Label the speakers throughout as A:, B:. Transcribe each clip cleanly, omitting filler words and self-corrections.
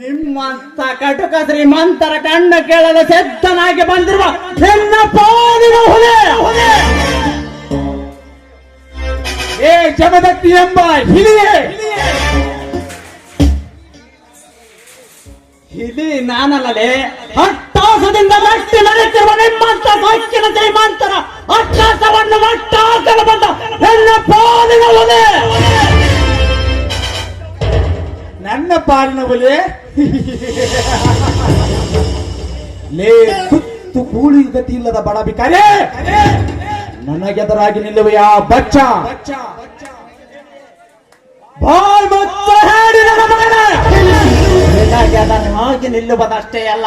A: ನಿಮ್ಮಂತ ಕಟುಕ ಶ್ರೀಮಂತರ ಕಣ್ಣ ಕೇಳಲು ಸಿದ್ಧನಾಗಿ ಬಂದಿರುವ ನಿನ್ನ ಪಾಲಿನ ಹುಲಿ
B: ಏ ಜಮದತ್ತಿ ಎಂಬ ಹಿಲಿಯೇ,
A: ಹಿಲಿ ನಾನಲ್ಲೇ ಅಟ್ಟಾಸದಿಂದ ಮೆಟ್ಟಿ ನಡೆಸಿರುವ ನಿಮ್ಮಂತ ಸಾಕಿನ ಶ್ರೀಮಂತರ ಅಟ್ಟಾಸವನ್ನು ಮಟ್ಟಾಕಲು ಬಂದ ನಿನ್ನ ಪಾಲಿನ ಹುಲಿ,
B: ನನ್ನ ಪಾಲಿನ ಹುಲಿ. ಲೇ ತುತ್ತು ಕೂಳಿ ಗತಿ ಇಲ್ಲದ ಬಡ ಬಿಕಾರೆ, ನನಗೆದರಾಗಿ ನಿಲ್ಲುವೆಯಾ ಬಚ್ಚ?
A: ಬಾಯ್ ಮುಚ್ಚ ಹೇಳಿ ನನ್ನ ಮಗನ, ನಿನಗೆ ಅದನ್ನು ಹಾಗೆ ನಿಲ್ಲುವುದಷ್ಟೇ ಅಲ್ಲ,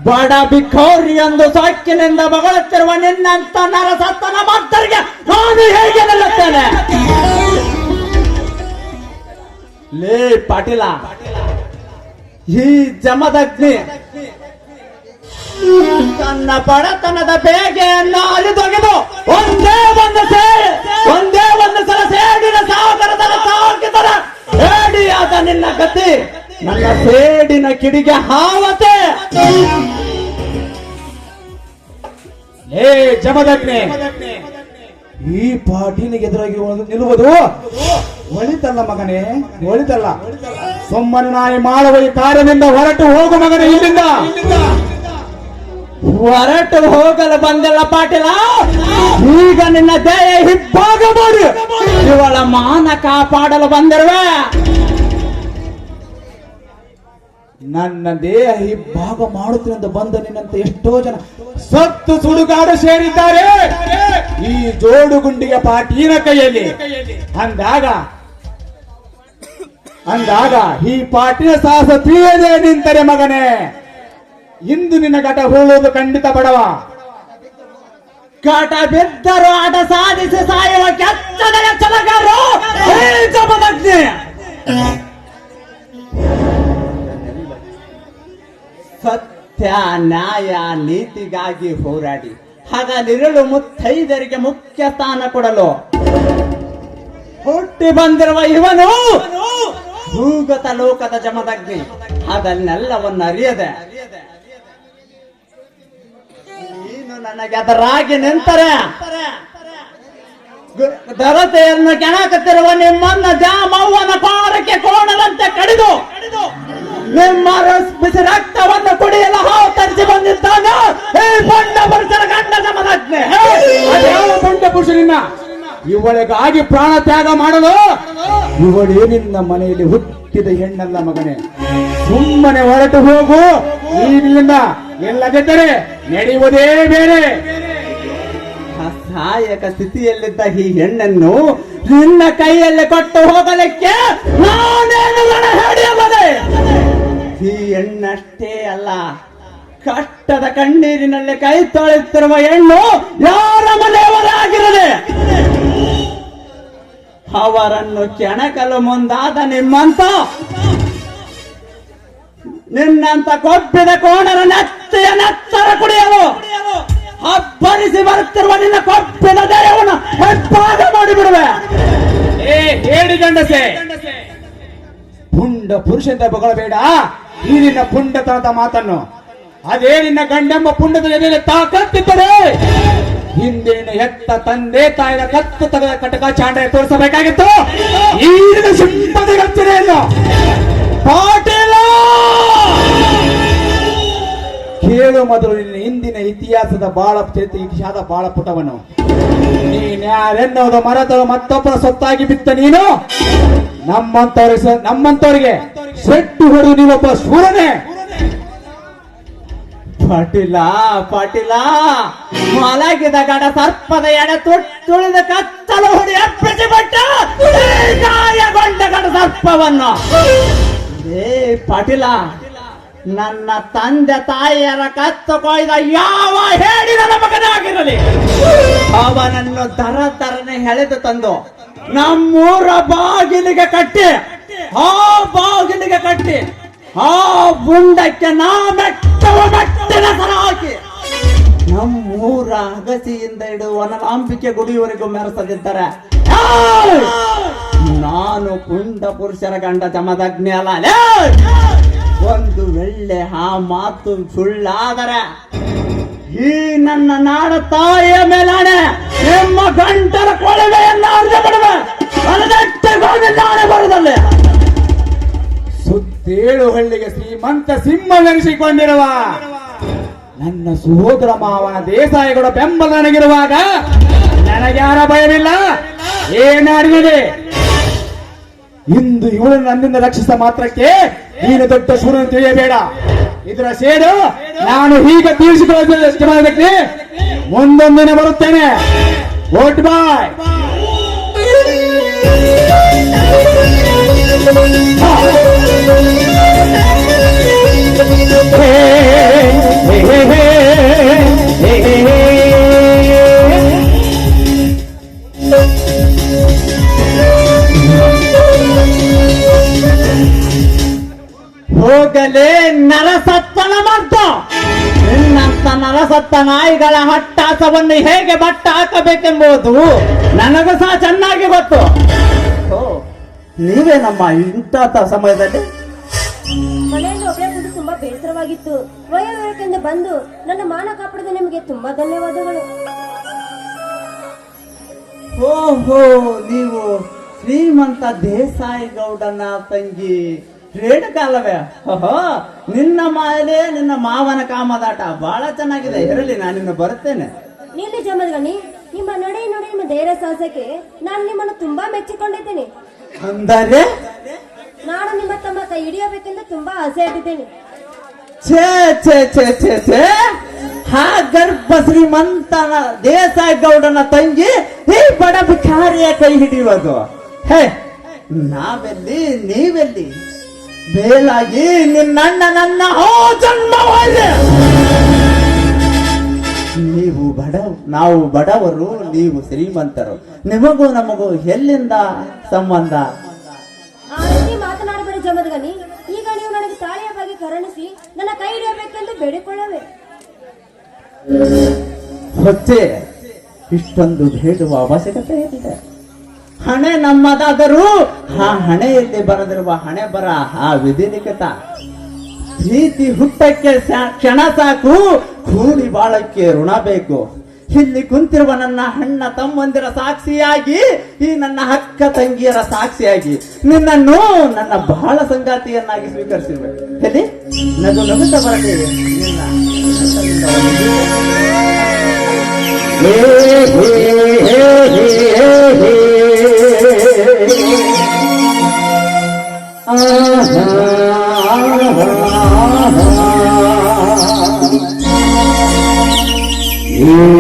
A: ಬಡ ಬಿಖೋರಿ ಎಂದು ಸಾಕಿನಿಂದ ಬಗಳುತ್ತಿರುವ ನಿನ್ನಂತ ನರಸತ್ತನ ಭಕ್ತರಿಗೆ ನಾನು ಹೇಗೆ ನಿಲ್ಲುತ್ತೇನೆ? ಲೇ ಪಾಟೀಲ, ಈ ಜಮದಗ್ನಿ ತನ್ನ ಬಡತನದ ಬೇಗೆಯನ್ನು ಅಲಿದೊಗೆದು ಒಂದೇ ಒಂದು ಸಲ ಸೇಡಿನ ಸಾಗರದಲ್ಲಿ ಸಾಗಿದರೆ ಹೇಡಿಯಾದ ನಿನ್ನ ಗತಿ ನನ್ನ ಸೇಡಿನ ಕಿಡಿಗೆ ಹಾವತೆ.
B: ಲೇ ಜಮದಗ್ನಿ, ಈ ಪಾಟೀಲಿಗೆ ಎದುರಾಗಿ ನಿಲ್ಲುವುದು ಒಳಿತಲ್ಲ ಮಗನೇ, ಒಳಿತಲ್ಲ. ಸುಮ್ಮನೆ ನಾಯಿ ಮಾಡುವ ಈ ಕಾರ್ಯದಿಂದ ಹೊರಟು ಹೋಗು ಮಗನೇ, ಇಲ್ಲಿಂದ
A: ಹೊರಟು ಹೋಗಲು ಬಂದಿಲ್ಲ ಪಾಟೀಲ, ಈಗ ನಿನ್ನ ದೇಹ ಹಿಪ್ಪಾಗ ಮಾಡಿ ಇವಳ ಮಾನ ಕಾಪಾಡಲು ಬಂದಿರುವೆ.
B: ನನ್ನ ದೇಹ ಹಿಬ್ಬಾಗ ಮಾಡುತ್ತೀನಿ ಅಂತ ಬಂದ ನಿನ್ನಂತ ಎಷ್ಟೋ ಜನ ಸತ್ತು ಸುಡುಗಾಡು ಸೇರಿದ್ದಾರೆ ಈ ಜೋಡುಗುಂಡಿಗೆ ಪಾಟೀನ ಕೈಯಲ್ಲಿ. ಅಂದಾಗ ಈ ಪಾಟಿನ ಸಾಹಸ ತಿಳಿಯದೆ ನಿಂತರೆ ಮಗನೇ, ಇಂದು ನಿನ್ನ ಘಟ ಹೋಗುವುದು ಖಂಡಿತ ಬಡವ.
A: ಘಟ ಬಿದ್ದರು ಆಟ ಸಾಧಿಸಿ ಸಾಯುವ ಕೆಚ್ಚದ ಛಲಗಾರರು ಈ ಜಮದಗ್ನಿ. ಸತ್ಯ ನ್ಯಾಯ ನೀತಿಗಾಗಿ ಹೋರಾಡಿ ಹಗಲಿರುಳು ಮುತ್ತೈದರಿಗೆ ಮುಖ್ಯ ಸ್ಥಾನ ಕೊಡಲು ಹುಟ್ಟಿ ಬಂದಿರುವ ಇವನು ಭೂಗತ ಲೋಕದ ಜಮದಗ್ನಿ. ಅದನ್ನೆಲ್ಲವನ್ನು ಅರಿಯದೆ ನೀನು ನನಗೆ ಅದರಾಗಿ ನಿಂತರೆ ದರತೆಯನ್ನು ಕೆಣಕುತ್ತಿರುವ ನಿಮ್ಮನ್ನ ಜಾಮವ್ವನ ಪಾರಕ್ಕೆ ಕೋಣದಂತೆ ಕಡಿದು ನಿಮ್ಮ ಬಿಸಿ ರಕ್ತವನ್ನು ಕುಡಿಯಲು ಹಾವು ತರಿಸಿ ಬಂದಿದ್ದಾನೆ ಈ ಪೊಂಡ ಪುರುಷನ ಗಂಡ ಜಮದಗ್ನಿ.
B: ಯಾವ ಪುಂಡ ಪುರುಷನಿನ್ನ ಇವಳಿಗಾಗಿ ಪ್ರಾಣ ತ್ಯಾಗ ಮಾಡಲು? ಇವಳೇ ನಿನ್ನ ಮನೆಯಲ್ಲಿ ಹುಟ್ಟಿದ ಹೆಣ್ಣಲ್ಲ ಮಗನೇ, ಸುಮ್ಮನೆ ಹೊರಟು ಹೋಗು ಇಲ್ಲಿಂದ. ಎಲ್ಲದಿದ್ದರೆ ನಡೆಯುವುದೇ ಬೇರೆ.
A: ಅಸಹಾಯಕ ಸ್ಥಿತಿಯಲ್ಲಿದ್ದ ಈ ಹೆಣ್ಣನ್ನು ನಿನ್ನ ಕೈಯಲ್ಲಿ ಕೊಟ್ಟು ಹೋಗಲಿಕ್ಕೆ ನಾನೇನು ಹಿಡಿಯಬಲ್ಲೆ? ಈ ಹೆಣ್ಣಷ್ಟೇ ಅಲ್ಲ, ಕಷ್ಟದ ಕಣ್ಣೀರಿನಲ್ಲಿ ಕೈ ತೊಳೆಯುತ್ತಿರುವ ಹೆಣ್ಣು ಯಾರ ಮನೆಯವರಾಗಿರಲಿ ಅವರನ್ನು ಕೆಣಕಲು ಮುಂದಾದ ನಿನ್ನಂತ ಕೊಬ್ಬಿದ ಕೋಣರ ನೆತ್ತೆಯ ನೆತ್ತರ ಕುಡಿಯಲು ಅಬ್ಬರಿಸಿ ಬರುತ್ತಿರುವ ನಿನ್ನ ಕೊಬ್ಬಿದ ದೇಹವನ್ನು ಹೆಪ್ಪಾಗ ಮಾಡಿಬಿಡುವೆ.
B: ಏ ಹೇಳಿ ಗಂಡಸೆ, ಪುಂಡ ಪುರುಷಂತ ಬಗಳಬೇಡ ಈ ನಿನ್ನ ಪುಂಡತನದ ಮಾತನ್ನು. ಅದೇ ನಿನ್ನ ಗಂಡೆಂಬ ಪುಂಡದ ಎದೆಯಲ್ಲಿ ತಾಕತ್ತಿದ್ದರೆ ಹಿಂದಿನ ಹೆತ್ತ ತಂದೆ ತಾಯಿನ ಕತ್ತು ತೆಗೆದ ಕಟಕ ಚಾಂಡ ತೋರಿಸಬೇಕಾಗಿತ್ತು. ಈ ಸಿಂಪದಿಗಚ್ಚರೆಯನ್ನು ಪಾಟೀಲ ಕೇಳು ಮೊದಲು ನಿನ್ನ ಹಿಂದಿನ ಇತಿಹಾಸದ ಬಾಳ ಪುಟವನ್ನು. ನೀನ್ಯಾರೆನ್ನೋದು ಮರೆತರು ಮತ್ತೊಬ್ಬರ ಸೊತ್ತಾಗಿ ಬಿತ್ತ ನೀನು. ನಮ್ಮಂತವರಿಗೆ ಸೆಟ್ಟು ಹೊಡೆದು ನೀವೊಬ್ಬ ಶೂರನೇ.
A: ಪಾಟೀಲ ಮಲಗಿದ ಗಡ ಸರ್ಪದ ಎಡೆ ತುಳಿದ ಕತ್ತಲು ಹೊಡಿ ಅಪ್ಪಿಸಿಬಿಟ್ಟ ಗಾಯಗೊಂಡ ಗಡ ಸರ್ಪವನ್ನು. ಪಾಟೀಲ, ನನ್ನ ತಂದೆ ತಾಯಿಯರ ಕತ್ತು ಕೊಯ್ದ ಯಾವ ಹೇಳಿ ನನ್ನ ಮಗನಾಗಿರಲಿ ಅವನನ್ನು ದರನೆ ಎಳೆದು ತಂದು ನಮ್ಮೂರ ಬಾಗಿಲಿಗೆ ಕಟ್ಟಿ ಆ ಬುಂಡಕ್ಕೆ ನಾ ಮೆಟ್ಟಿನ ಸರ ಹಾಕಿ ನಮ್ಮೂರ ಅಗಸಿಯಿಂದ ಹಿಡಿದು ವನಲಾಂಬಿಕೆ ಗುಡಿಯವರೆಗೂ ಮೆರೆಸದಿದ್ದರೆ ನಾನು ಪುಂಡ ಪುರುಷರ ಗಂಡ ಜಮದಗ್ನಿ ಅಲ್ಲ. ವೇಳೆ ಆ ಮಾತು ಸುಳ್ಳಾದರೆ ಈ ನನ್ನ ನಾಡ ತಾಯಿಯ ಮೇಲಾಣೆ ನಿಮ್ಮ ಗಂಟಲ ಕೊಳವೆಯನ್ನು ಅರ್ಧ ಬಿಡುವೆ ನಾನೇ ಬರುದಲ್ಲ.
B: ಸುತ್ತೇಳು ಹಳ್ಳಿಗೆ ಶ್ರೀಮಂತ ಸಿಂಹವೆನಿಸಿಕೊಂಡಿರುವ ನನ್ನ ಸಹೋದರ ಮಾವನ ದೇಸಾಯಿಗಳ ಬೆಂಬಲ ನನಗಿರುವಾಗ ನನಗ್ಯಾರ ಭಯವಿಲ್ಲ. ಏನಾಡಿದೆ ಇಂದು ಇವಳನ್ನು ನನ್ನಿಂದ ರಕ್ಷಿಸಿದ ಮಾತ್ರಕ್ಕೆ ನೀನು ದೊಡ್ಡ ಶೂರನ್ನು ತಿಳಿಯಬೇಡ. ಇದರ ಸೇಡು ನಾನು ಹೀಗೆ ತೀರಿಸಿಕೊಳ್ಳೋದಕ್ಕೆ ಮುಂದೊಂದಿನ ಬರುತ್ತೇನೆ. ಓಟ್ ಬಾಯ್.
A: ಹೋಗಲೇ ನರಸತ್ತನ ಮಾಡ್ತು. ನಿನ್ನಂತ ನರಸತ್ತ ನಾಯಿಗಳ ಹಟ್ಟಾಸವನ್ನು ಹೇಗೆ ಬಟ್ಟ ಹಾಕಬೇಕೆಂಬುದು ನನಗೂ ಸಹ ಚೆನ್ನಾಗಿ ಗೊತ್ತು. ನೀವೇ ನಮ್ಮ ಇಂಥ ಸಮಯದಲ್ಲಿ
C: ಮನೆಯಲ್ಲಿ ಒಬ್ಬರೇ ಕೂತು ತುಂಬಾ ಬೇಸರವಾಗಿತ್ತು. ವಯೋವರಕ್ಕೆಂದು ಬಂದು ನನ್ನ ಮಾನ ಕಾಪಾಡಿದ ನಿಮಗೆ ತುಂಬಾ ಧನ್ಯವಾದಗಳು.
A: ಓಹೋ, ನೀವು ಶ್ರೀಮಂತ ದೇಸಾಯಿ ಗೌಡನ ತಂಗಿ ರೇಣುಕಾಲವೇ? ಓಹೋ, ನಿನ್ನ ಮೇಲೆ ನಿನ್ನ ಮಾವನ ಕಾಮದಾಟ ಬಹಳ ಚೆನ್ನಾಗಿದೆ. ಇರಲಿ, ನಾನಿನ್ನು ಬರುತ್ತೇನೆ.
C: ನೀಲಿ ಜಮದಗನಿ, ನಿಮ್ಮ ನಡೆ ನೋಡಿ ನಿಮ್ಮ ಧೈರ್ಯ ಸಾಹಸಕ್ಕೆ ನಾನು ನಿಮ್ಮನ್ನು ತುಂಬಾ ಮೆಚ್ಚಿಕೊಂಡಿದ್ದೇನೆ.
A: ಅಂದರೆ
C: ನಾನು ನಿಮ್ಮ ತಮ್ಮ ಕೈ ಹಿಡಿಯಬೇಕೆಂದು ತುಂಬಾ ಆಸೆ ಇಟ್ಟಿದ್ದೇನೆ.
A: ಛೇ ಛೇ ಛೇ ಛೇ ಛೇ, ಹಾ ಗರ್ಭ ಶ್ರೀಮಂತನ ದೇಸಾಯಿ ಗೌಡನ ತಂಗಿ ಈ ಬಡ ಭಿಕಾರಿಯ ಕೈ ಹಿಡಿಯುವುದು? ಹೇ, ನಾವೆಲ್ಲಿ ನೀವೆಲ್ಲಿ? ಬೇಲಾಗಿ ನಿನ್ನಣ್ಣ ನನ್ನ ಜನ್ಮವಾಗಿದೆ. ನೀವು ನಾವು ಬಡವರು, ನೀವು ಶ್ರೀಮಂತರು. ನಿಮಗೂ ನಮಗೂ ಎಲ್ಲಿಂದ ಸಂಬಂಧ?
C: ಆ ರೀತಿ ಮಾತನಾಡಬೇಡಿ ಜಮದಗನಿ. ಈಗ ನೀವು ನನಗೆ ತಾಳಿಯ ಬಗ್ಗೆ ಕರುಣಿಸಿ ನನ್ನ ಕೈ ಹಿಡಿಯಬೇಕೆಂದು ಬೇಡಿಕೊಳ್ಳವೆ.
A: ಹೊಚ್ಚೆ, ಇಷ್ಟೊಂದು ಬೇಡುವ ಅವಶ್ಯಕತೆ ಇದೆ. ಹಣೆ ನಮ್ಮದಾದರೂ ಆ ಹಣೆಯಲ್ಲಿ ಬರೆದಿರುವ ಹಣೆ ಬರ ಆ ವಿಧಿಲಿಖಿತ. ಪ್ರೀತಿ ಹುಟ್ಟಕ್ಕೆ ಕ್ಷಣ ಸಾಕು, ಕೂಡಿ ಬಾಳಕ್ಕೆ ಋಣ ಬೇಕು. ಇಲ್ಲಿ ಕುಂತಿರುವ ನನ್ನ ಅಣ್ಣ ತಮ್ಮಂದಿರ ಸಾಕ್ಷಿಯಾಗಿ, ಈ ನನ್ನ ಅಕ್ಕ ತಂಗಿಯರ ಸಾಕ್ಷಿಯಾಗಿ ನಿನ್ನನ್ನು ನನ್ನ ಬಹಳ ಸಂಗಾತಿಯನ್ನಾಗಿ ಸ್ವೀಕರಿಸಿರುವೆ. ಎಲ್ಲಿ ನಗು ನಗುತ್ತ ಬರಲಿ ನಿನ್ನ ಇದು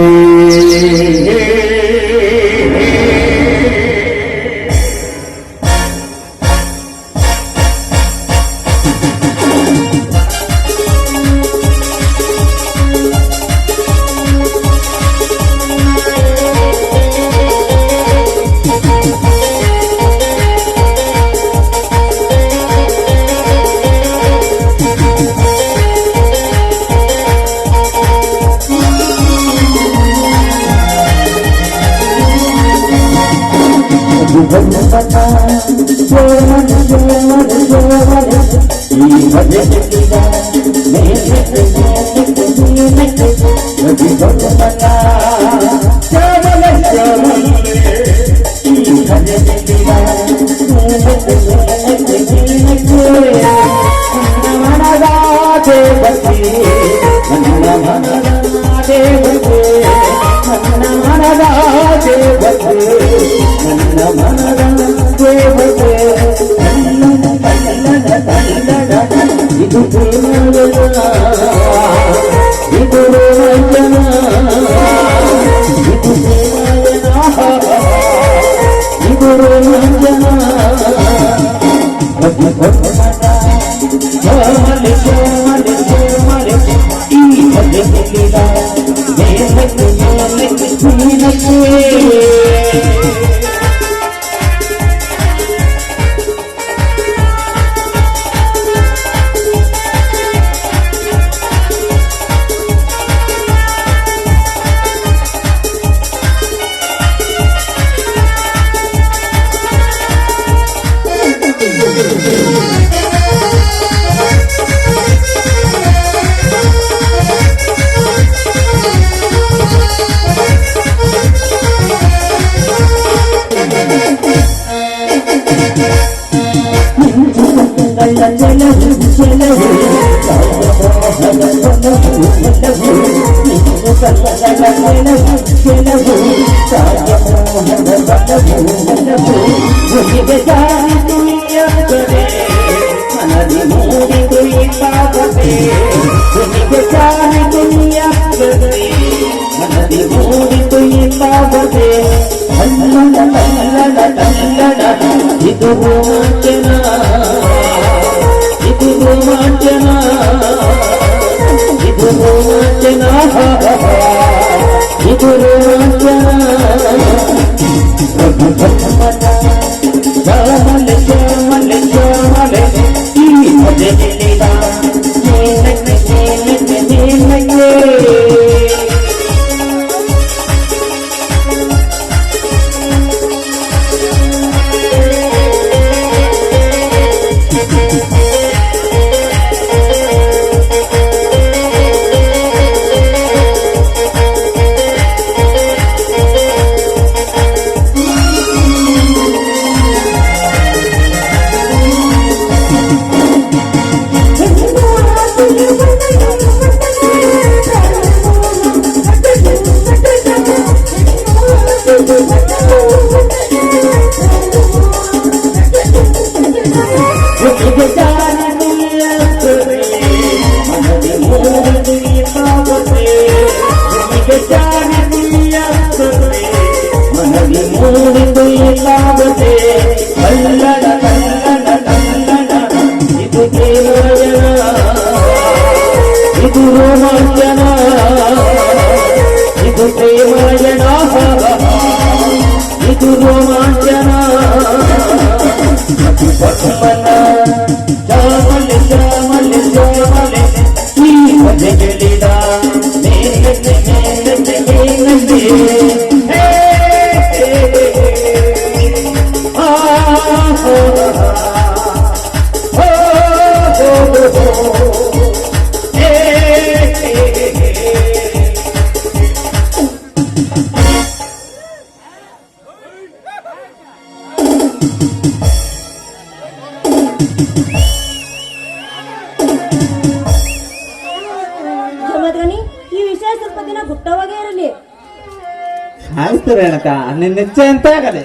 D: Thank you.
A: ಇದು ರೋಮಾಂಚನ ಇದು ರೋಮಾಂಚನ ಇದು ರೋಮಾಂಚನ ಇದು ರೋಮಾಂಚನ ಶ್ಯಾಮಲೆ ಶ್ಯಾಮಲೆ ಶ್ಯಾಮಲೆ ಈ ಮಜೆಲಿದ ಇದು ರೋಮಾಂಚನ ಇದು ಪ್ರೇಮಯಣ ಇದು ರೋಮಾಂಚನ ಶ್ಯಾಮಲೆ ಶ್ಯಾಮಲೆ ಶ್ಯಾಮಲೆ ಈ ಮಜೆಲಿದ
C: ಜಮದ್ರನಿ, ಈ ವಿಷಯ ಸ್ವಲ್ಪ ದಿನ ಗುಪ್ತವಾಗೇ ಇರಲಿ.
A: ಆಯ್ತು ರೇಣಕ, ನಿನ್ನ ಇಚ್ಛೆ ಅಂತ ಆಗಲಿ.